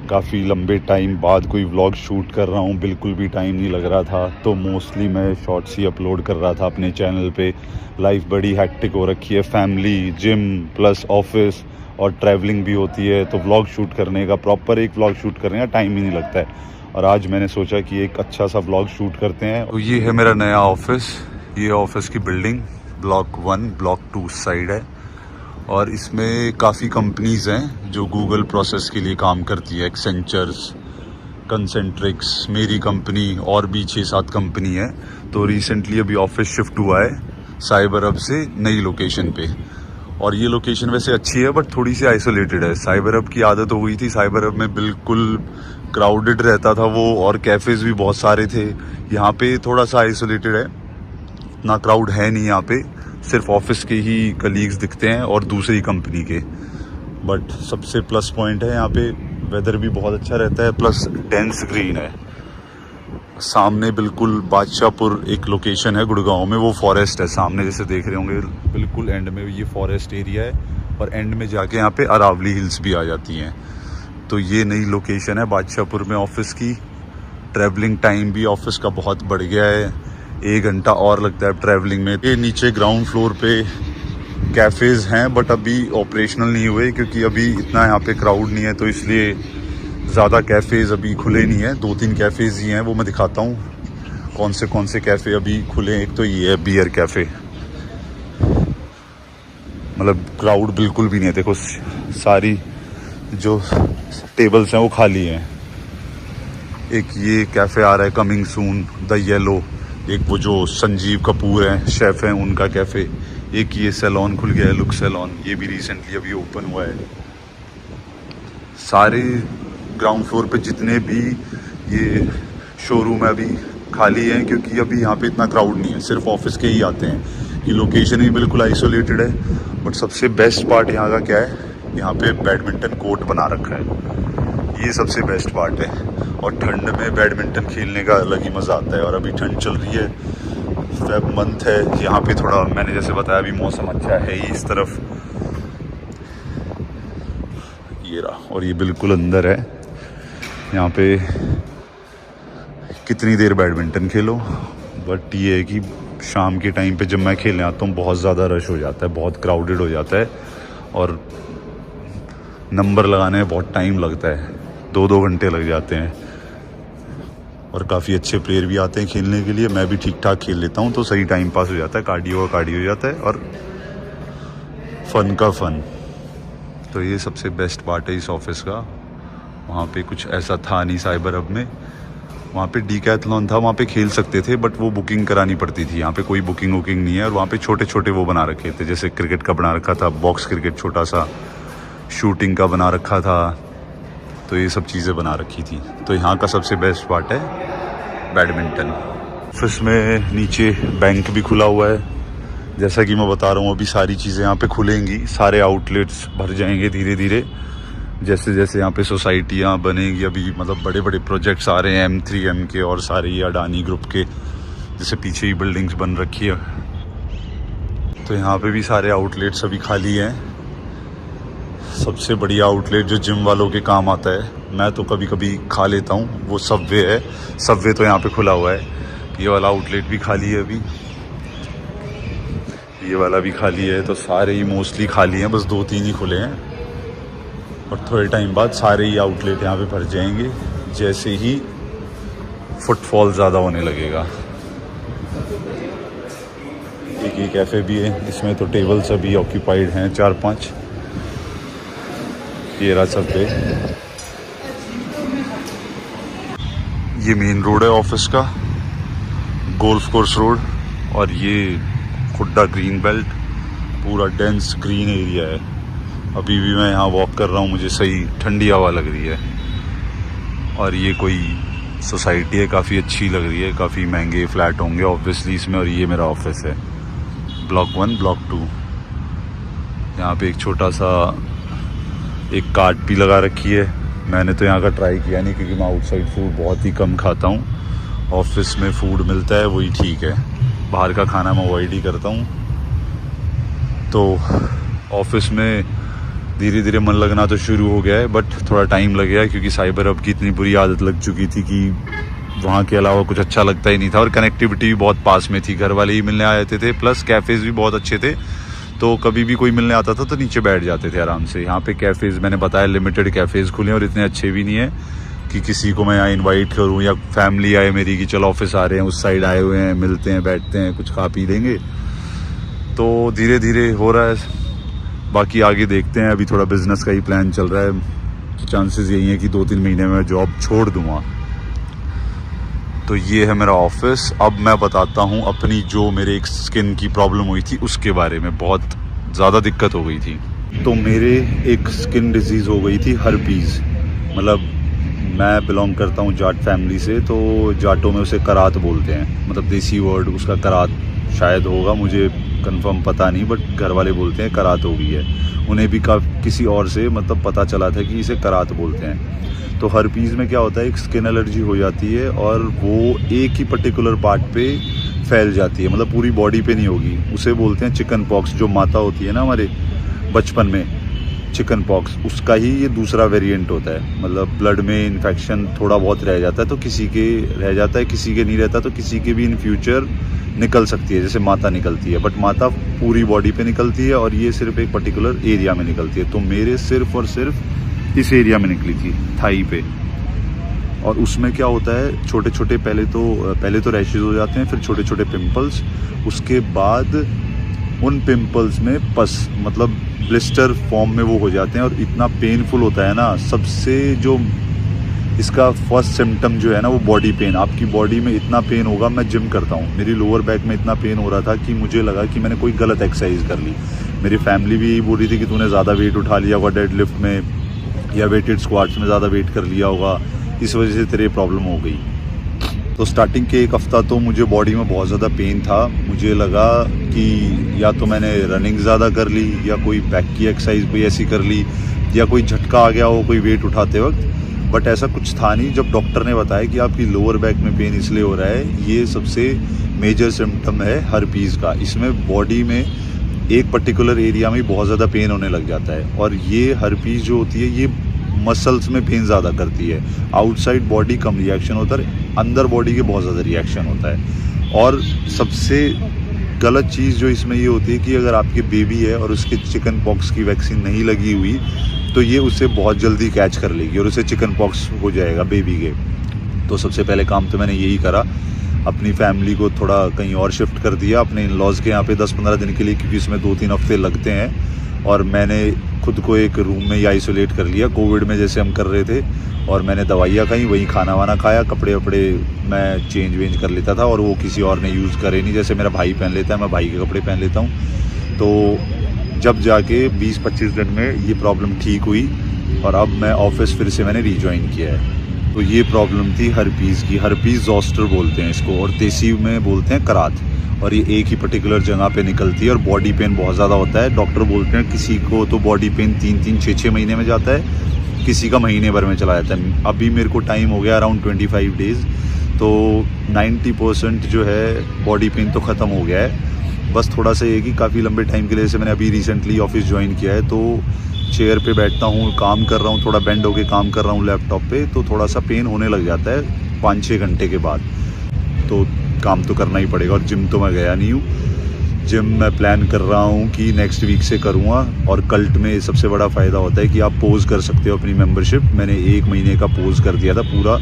काफ़ी लंबे टाइम बाद कोई व्लॉग शूट कर रहा हूँ, बिल्कुल भी टाइम नहीं लग रहा था। तो मोस्टली मैं शॉर्ट्स ही अपलोड कर रहा था अपने चैनल पे। लाइफ बड़ी हैक्टिक हो रखी है, फैमिली, जिम प्लस ऑफिस और ट्रैवलिंग भी होती है, तो व्लॉग शूट करने का, प्रॉपर एक व्लॉग शूट करने का टाइम ही नहीं लगता है। और आज मैंने सोचा कि एक अच्छा सा व्लॉग शूट करते हैं। तो ये है मेरा नया ऑफिस, ये ऑफिस की बिल्डिंग ब्लॉक 1 ब्लॉक 2 साइड है। और इसमें काफ़ी कंपनीज़ हैं जो गूगल प्रोसेस के लिए काम करती है। एक्सेंचर्स, कंसेंट्रिक्स, मेरी कंपनी और भी 6-7 कंपनी है। तो रिसेंटली अभी ऑफिस शिफ्ट हुआ है साइबर हब से नई लोकेशन पे। और ये लोकेशन वैसे अच्छी है बट थोड़ी सी आइसोलेटेड है। साइबर हब की आदत हो गई थी, साइबर हब में बिल्कुल क्राउडेड रहता था वो, और कैफ़ेज़ भी बहुत सारे थे। यहाँ पे थोड़ा सा आइसोलेटेड है, इतना क्राउड है नहीं यहाँ पे, सिर्फ ऑफिस के ही कलीग्स दिखते हैं और दूसरी कंपनी के। बट सबसे प्लस पॉइंट है यहाँ पे वेदर भी बहुत अच्छा रहता है, प्लस डेंस ग्रीन है। सामने बिल्कुल बादशाहपुर एक लोकेशन है गुड़गांव में, वो फॉरेस्ट है सामने, जैसे देख रहे होंगे बिल्कुल एंड में ये फॉरेस्ट एरिया है। और एंड में जाके यहाँ पे अरावली हिल्स भी आ जाती हैं। तो ये नई लोकेशन है बादशाहपुर में ऑफिस की। ट्रैवलिंग टाइम भी ऑफिस का बहुत बढ़ गया है, 1 घंटा और लगता है ट्रैवलिंग में। ये नीचे ग्राउंड फ्लोर पे कैफ़ेज़ हैं बट अभी ऑपरेशनल नहीं हुए, क्योंकि अभी इतना यहाँ पे क्राउड नहीं है, तो इसलिए ज़्यादा कैफ़ेज़ अभी खुले नहीं हैं। 2-3 कैफ़ेज़ ही हैं, वो मैं दिखाता हूँ कौन से कैफ़े अभी खुले हैं। एक तो ये है बियर कैफ़े, मतलब क्राउड बिल्कुल भी नहीं है। देखो सारी जो टेबल्स हैं वो खाली हैं। एक ये कैफ़े आ रहा है कमिंग सून, द येलो। एक वो जो संजीव कपूर हैं, शेफ़ हैं, उनका कैफ़े। एक ये सैलून खुल गया है, लुक सैलून, ये भी रिसेंटली अभी ओपन हुआ है। सारे ग्राउंड फ्लोर पे जितने भी ये शोरूम है अभी खाली हैं, क्योंकि अभी यहाँ पे इतना क्राउड नहीं है, सिर्फ ऑफिस के ही आते हैं। ये लोकेशन ही बिल्कुल आइसोलेटेड है। बट सबसे बेस्ट पार्ट यहाँ का क्या है, यहाँ पे बैडमिंटन कोर्ट बना रखा है, ये सबसे बेस्ट पार्ट है। और ठंड में बैडमिंटन खेलने का अलग ही मज़ा आता है। और अभी ठंड चल रही है, फेब मंथ है, यहाँ पे थोड़ा मैंने जैसे बताया अभी मौसम अच्छा है ही इस तरफ। ये रहा, और ये बिल्कुल अंदर है। यहाँ पे कितनी देर बैडमिंटन खेलो, बट ये है कि शाम के टाइम पे जब मैं खेलने आता हूँ बहुत ज़्यादा रश हो जाता है, बहुत क्राउडेड हो जाता है, और नंबर लगाने में बहुत टाइम लगता है, 2-2 घंटे लग जाते हैं। और काफ़ी अच्छे प्लेयर भी आते हैं खेलने के लिए। मैं भी ठीक ठाक खेल लेता हूँ, तो सही टाइम पास हो जाता है, कार्डियो का कार्डियो हो जाता है और फ़न का फ़न। तो ये सबसे बेस्ट पार्ट है इस ऑफिस का। वहाँ पे कुछ ऐसा था नहीं साइबर हब में, वहाँ पे डीकैथलॉन था, वहाँ पे खेल सकते थे बट वो बुकिंग करानी पड़ती थी। यहाँ पे कोई बुकिंग नहीं है। और वहाँ पे छोटे छोटे वो बना रखे थे, जैसे क्रिकेट का बना रखा था, बॉक्स क्रिकेट छोटा सा, शूटिंग का बना रखा था, तो ये सब चीज़ें बना रखी थी। तो यहाँ का सबसे बेस्ट पार्ट है बैडमिंटन। ऑफिस में नीचे बैंक भी खुला हुआ है, जैसा कि मैं बता रहा हूँ अभी सारी चीज़ें यहाँ पे खुलेंगी, सारे आउटलेट्स भर जाएंगे धीरे धीरे, जैसे जैसे यहाँ पे सोसाइटियाँ बनेंगी। अभी मतलब बड़े बड़े प्रोजेक्ट्स आ रहे हैं M3M के, और सारे ये अडानी ग्रुप के, जैसे पीछे ही बिल्डिंग्स बन रखी है। तो यहाँ पे भी सारे आउटलेट्स अभी खाली हैं। सबसे बढ़िया आउटलेट जो जिम वालों के काम आता है, मैं तो कभी कभी खा लेता हूँ, वो सबवे है। सबवे तो यहाँ पे खुला हुआ है, ये वाला आउटलेट भी खाली है अभी, ये वाला भी खाली है। तो सारे ही मोस्टली खाली हैं, बस 2-3 ही खुले हैं। और थोड़े टाइम बाद सारे ही आउटलेट यहाँ पे भर जाएंगे, जैसे ही फुटफॉल ज़्यादा होने लगेगा। एक ये कैफ़े भी है, इसमें तो टेबल्स अभी ऑक्यूपाइड हैं 4-5। ये रहा सब पे। ये मेन रोड है ऑफिस का, गोल्फ कोर्स रोड, और ये खुड्डा ग्रीन बेल्ट, पूरा डेंस ग्रीन एरिया है। अभी भी मैं यहाँ वॉक कर रहा हूँ, मुझे सही ठंडी हवा लग रही है। और ये कोई सोसाइटी है, काफ़ी अच्छी लग रही है, काफ़ी महंगे फ्लैट होंगे ऑब्वियसली इसमें। और ये मेरा ऑफिस है ब्लॉक 1 ब्लॉक 2। यहाँ पे एक छोटा सा एक कार्ट भी लगा रखी है। मैंने तो यहाँ का ट्राई किया नहीं, क्योंकि मैं आउटसाइड फूड बहुत ही कम खाता हूँ। ऑफिस में फूड मिलता है वही ठीक है, बाहर का खाना मैं अवॉइड ही करता हूँ। तो ऑफिस में धीरे धीरे मन लगना तो शुरू हो गया है, बट थोड़ा टाइम लगेगा क्योंकि साइबर हब की इतनी बुरी आदत लग चुकी थी कि वहाँ के अलावा कुछ अच्छा लगता ही नहीं था। और कनेक्टिविटी भी बहुत पास में थी, घर वाले ही मिलने आ जाते थे, प्लस कैफ़ेज़ भी बहुत अच्छे थे, तो कभी भी कोई मिलने आता था तो नीचे बैठ जाते थे आराम से। यहाँ पे कैफ़ेज़ मैंने बताया लिमिटेड कैफ़ेज़ खुले हैं और इतने अच्छे भी नहीं है कि किसी को मैं यहाँ इनवाइट करूँ या फैमिली आए मेरी कि चलो ऑफिस आ रहे हैं, उस साइड आए हुए हैं, मिलते हैं, बैठते हैं, कुछ खा पी लेंगे। तो धीरे धीरे हो रहा है, बाकी आगे देखते हैं। अभी थोड़ा बिजनेस का ही प्लान चल रहा है, चांसेस यही है कि 2-3 महीने में जॉब छोड़ दूँगा। तो ये है मेरा ऑफिस। अब मैं बताता हूँ अपनी जो मेरे एक स्किन की प्रॉब्लम हुई थी उसके बारे में। बहुत ज़्यादा दिक्कत हो गई थी। तो मेरे एक स्किन डिजीज़ हो गई थी हर्पीज़। मतलब मैं बिलोंग करता हूँ जाट फैमिली से, तो जाटों में उसे करात बोलते हैं, मतलब देसी वर्ड उसका करात शायद होगा, मुझे कंफर्म पता नहीं, बट घर वाले बोलते हैं करात हो गई है। उन्हें भी किसी और से मतलब पता चला था कि इसे करात बोलते हैं। तो हर्पीज़ में क्या होता है, एक स्किन एलर्जी हो जाती है और वो एक ही पर्टिकुलर पार्ट पे फैल जाती है, मतलब पूरी बॉडी पे नहीं होगी। उसे बोलते हैं चिकन पॉक्स। जो माता होती है ना हमारे बचपन में, चिकन पॉक्स, उसका ही ये दूसरा वेरिएंट होता है। मतलब ब्लड में इन्फेक्शन थोड़ा बहुत रह जाता है, तो किसी के रह जाता है, किसी के नहीं रहता, तो किसी के भी इन फ्यूचर निकल सकती है, जैसे माता निकलती है। बट माता पूरी बॉडी पे निकलती है और ये सिर्फ एक पर्टिकुलर एरिया में निकलती है। तो मेरे सिर्फ और सिर्फ इस एरिया में निकली थी, थाई पे। और उसमें क्या होता है, छोटे छोटे पहले तो रैशेज हो जाते हैं, फिर छोटे छोटे पिंपल्स, उसके बाद उन पिंपल्स में पस मतलब ब्लिस्टर फॉर्म में वो हो जाते हैं और इतना पेनफुल होता है ना। सबसे जो इसका फर्स्ट सिम्टम जो है ना, वो बॉडी पेन। आपकी बॉडी में इतना पेन होगा, मैं जिम करता हूँ, मेरी लोअर बैक में इतना पेन हो रहा था कि मुझे लगा कि मैंने कोई गलत एक्सरसाइज कर ली। मेरी फैमिली भी यही बोल रही थी कि तूने ज़्यादा वेट उठा लिया होगा डेड लिफ्ट में या वेटेड स्क्वाट्स में ज़्यादा वेट कर लिया होगा, इस वजह से तेरे प्रॉब्लम हो गई। तो स्टार्टिंग के एक हफ़्ता तो मुझे बॉडी में बहुत ज़्यादा पेन था। मुझे लगा कि या तो मैंने रनिंग ज़्यादा कर ली या कोई बैक की एक्सरसाइज कोई ऐसी कर ली या कोई झटका आ गया हो कोई वेट उठाते वक्त, बट ऐसा कुछ था नहीं। जब डॉक्टर ने बताया कि आपकी लोअर बैक में पेन इसलिए हो रहा है, ये सबसे मेजर सिम्टम है हर्पीज़ का। इसमें बॉडी में एक पर्टिकुलर एरिया में बहुत ज़्यादा पेन होने लग जाता है और ये हर्पीज़ जो होती है ये मसल्स में पेन ज़्यादा करती है। आउटसाइड बॉडी कम रिएक्शन होता है, अंदर बॉडी के बहुत ज़्यादा रिएक्शन होता है। और सबसे गलत चीज़ जो इसमें ये होती है कि अगर आपके बेबी है और उसके चिकन पॉक्स की वैक्सीन नहीं लगी हुई तो ये उसे बहुत जल्दी कैच कर लेगी और उसे चिकन पॉक्स हो जाएगा बेबी के। तो सबसे पहले काम तो मैंने यही करा, अपनी फैमिली को थोड़ा कहीं और शिफ्ट कर दिया, अपने इन-लॉज़ के यहाँ पे 10-15 दिन के लिए, क्योंकि इसमें 2-3 हफ्ते लगते हैं। और मैंने खुद को एक रूम में ही आइसोलेट कर लिया, कोविड में जैसे हम कर रहे थे। और मैंने दवाइयाँ खाई, वहीं खाना वाना खाया, कपड़े वपड़े मैं चेंज वेंज कर लेता था और वो किसी और ने यूज़ करे नहीं। जैसे मेरा भाई पहन लेता है, मैं भाई के कपड़े पहन लेता हूँ। तो जब जाके 20-25 दिन में ये प्रॉब्लम ठीक हुई और अब मैं ऑफिस फिर से मैंने रीजॉइन किया है। तो ये प्रॉब्लम थी हर्पीज़ की। हर्पीज़ ज़ॉस्टर बोलते हैं इसको और देसी में बोलते हैं करात। और ये एक ही पर्टिकुलर जगह पे निकलती है और बॉडी पेन बहुत ज़्यादा होता है। डॉक्टर बोलते हैं किसी को तो बॉडी पेन 3-3, 6-6 महीने में जाता है, किसी का महीने भर में चला जाता है। अभी मेरे को टाइम हो गया अराउंड 25 डेज़, तो 90% जो है बॉडी पेन तो ख़त्म हो गया है। बस थोड़ा सा ये कि काफ़ी लंबे टाइम के लिए, जैसे मैंने अभी रिसेंटली ऑफिस ज्वाइन किया है, तो चेयर पे बैठता हूँ, काम कर रहा हूँ, थोड़ा बेंड होके काम कर रहा हूँ लैपटॉप पे, तो थोड़ा सा पेन होने लग जाता है 5-6 घंटे के बाद। तो काम तो करना ही पड़ेगा। और जिम तो मैं गया नहीं हूँ। जिम मैं प्लान कर रहा हूँ कि नेक्स्ट वीक से करूँगा। और कल्ट में सबसे बड़ा फ़ायदा होता है कि आप पोज कर सकते हो अपनी मेंबरशिप। मैंने 1 महीने का पोज कर दिया था पूरा,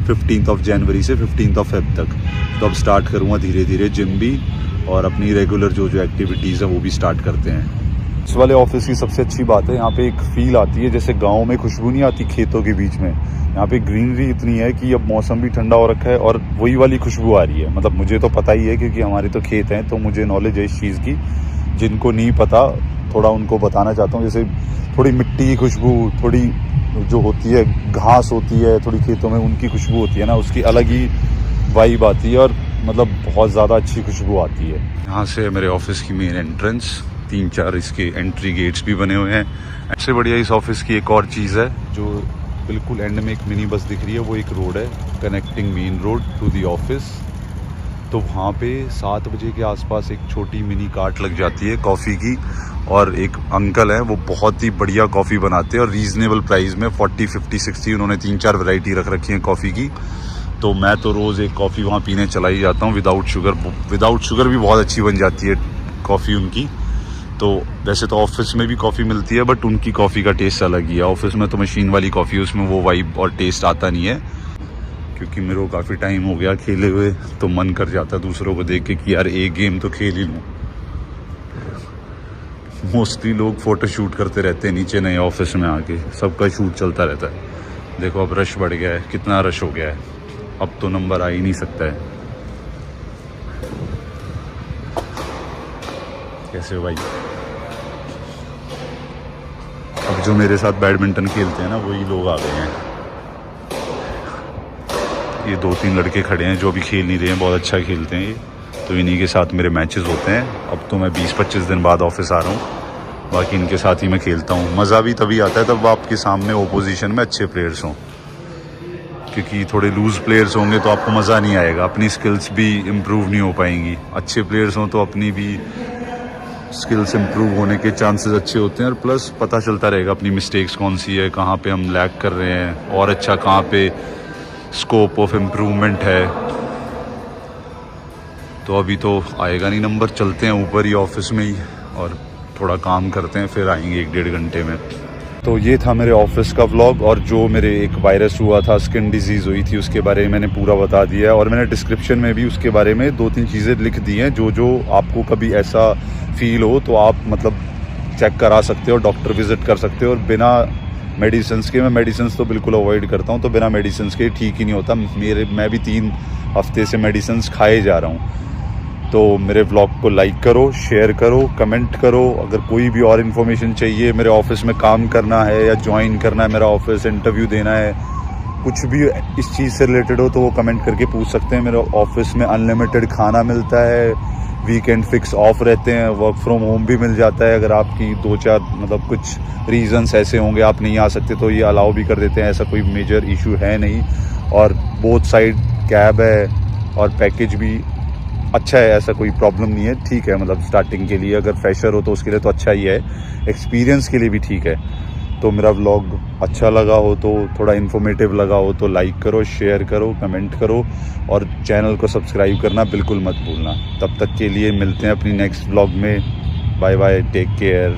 15 जनवरी से 15 फेब तक। तो अब स्टार्ट करूँगा धीरे धीरे जिम भी, और अपनी रेगुलर जो एक्टिविटीज़ हैं वो भी स्टार्ट करते हैं। इस वाले ऑफिस की सबसे अच्छी बात है, यहाँ पे एक फील आती है जैसे गांव में खुशबू नहीं आती खेतों के बीच में। यहाँ पे ग्रीनरी इतनी है कि अब मौसम भी ठंडा हो रखा है और वही वाली खुशबू आ रही है। मतलब मुझे तो पता ही है क्योंकि हमारे तो खेत हैं, तो मुझे नॉलेज है इस चीज़ की। जिनको नहीं पता थोड़ा उनको बताना चाहता हूँ। जैसे थोड़ी मिट्टी की खुशबू, थोड़ी जो होती है घास होती है थोड़ी खेतों में, उनकी खुशबू होती है ना, उसकी अलग ही वाइब आती है और मतलब बहुत ज़्यादा अच्छी खुशबू आती है। यहाँ से मेरे ऑफिस की मेन एंट्रेंस, 3-4 इसके एंट्री गेट्स भी बने हुए हैं। सबसे बढ़िया इस ऑफिस की एक और चीज़ है, जो बिल्कुल एंड में एक मिनी बस दिख रही है, वो एक रोड है connecting main road to the office. तो वहाँ पे 7 बजे के आसपास एक छोटी मिनी कार्ट लग जाती है कॉफ़ी की, और एक अंकल हैं वो बहुत ही बढ़िया कॉफ़ी बनाते हैं और रीज़नेबल प्राइस में 40, 50, 60 उन्होंने 3-4 वैरायटी रख रखी है कॉफ़ी की। तो मैं तो रोज़ एक कॉफ़ी वहाँ पीने चला ही जाता हूँ विदाउट शुगर भी बहुत अच्छी बन जाती है कॉफ़ी उनकी। तो वैसे तो ऑफिस में भी कॉफ़ी मिलती है, बट उनकी कॉफ़ी का टेस्ट अलग ही है। ऑफिस में तो मशीन वाली कॉफ़ी है, उसमें वो वाइब और टेस्ट आता नहीं है, क्योंकि मेरे को काफ़ी टाइम हो गया खेले हुए, तो मन कर जाता है दूसरों को देख के कि यार एक गेम तो खेल ही लूँ। मोस्टली लोग फ़ोटो शूट करते रहते हैं नीचे, नए ऑफिस में आके सबका शूट चलता रहता है। देखो अब रश बढ़ गया है, कितना रश हो गया है, अब तो नंबर आ ही नहीं सकता है। कैसे हो भाई? अब जो मेरे साथ बैडमिंटन खेलते हैं ना, वही लोग आ गए हैं। ये 2-3 लड़के खड़े हैं जो अभी खेल नहीं रहे हैं, बहुत अच्छा खेलते हैं ये, तो इन्हीं के साथ मेरे मैचेस होते हैं। अब तो मैं 20-25 दिन बाद ऑफिस आ रहा हूँ, बाकी इनके साथ ही मैं खेलता हूँ। मज़ा भी तभी आता है तब आपके सामने ओपोजिशन में अच्छे प्लेयर्स हों, क्योंकि थोड़े लूज़ प्लेयर्स होंगे तो आपको मज़ा नहीं आएगा, अपनी स्किल्स भी इम्प्रूव नहीं हो पाएंगी। अच्छे प्लेयर्स हों तो अपनी भी स्किल्स इम्प्रूव होने के चांसेस अच्छे होते हैं, और प्लस पता चलता रहेगा अपनी मिस्टेक्स कौन सी है, कहाँ पे हम लैग कर रहे हैं, और अच्छा कहाँ पे स्कोप ऑफ इम्प्रूवमेंट है। तो अभी तो आएगा नहीं नंबर, चलते हैं ऊपर ही ऑफिस में ही और थोड़ा काम करते हैं, फिर आएंगे 1-1.5 घंटे में। तो ये था मेरे ऑफिस का व्लॉग, और जो मेरे एक वायरस हुआ था, स्किन डिजीज़ हुई थी, उसके बारे में मैंने पूरा बता दिया है, और मैंने डिस्क्रिप्शन में भी उसके बारे में 2-3 चीज़ें लिख दी हैं, जो आपको कभी ऐसा फील हो तो आप मतलब चेक करा सकते हो, डॉक्टर विज़िट कर सकते हो। और बिना मेडिसिन्स के, मैं मेडिसिन्स तो बिल्कुल अवॉइड करता हूँ, तो बिना मेडिसिन्स के ठीक ही नहीं होता। मैं भी 3 हफ्ते से मेडिसिन्स खाए जा रहा हूँ। तो मेरे व्लॉग को लाइक करो, शेयर करो, कमेंट करो। अगर कोई भी और इन्फॉर्मेशन चाहिए, मेरे ऑफिस में काम करना है या ज्वाइन करना है मेरा ऑफिस, इंटरव्यू देना है, कुछ भी इस चीज़ से रिलेटेड हो तो वो कमेंट करके पूछ सकते हैं। मेरे ऑफिस में अनलिमिटेड खाना मिलता है, वीकेंड फिक्स ऑफ रहते हैं, वर्क फ्रॉम होम भी मिल जाता है। अगर आपकी 2-4 मतलब कुछ रीजंस ऐसे होंगे आप नहीं आ सकते, तो ये अलाउ भी कर देते हैं, ऐसा कोई मेजर इशू है नहीं। और बोथ साइड कैब है और पैकेज भी अच्छा है, ऐसा कोई प्रॉब्लम नहीं है, ठीक है। मतलब स्टार्टिंग के लिए अगर फ्रेशर हो तो उसके लिए तो अच्छा ही है, एक्सपीरियंस के लिए भी ठीक है। तो मेरा व्लॉग अच्छा लगा हो, तो थोड़ा इन्फॉर्मेटिव लगा हो, तो लाइक करो, शेयर करो, कमेंट करो, और चैनल को सब्सक्राइब करना बिल्कुल मत भूलना। तब तक के लिए मिलते हैं अपनी नेक्स्ट व्लॉग में। Bye bye, take care.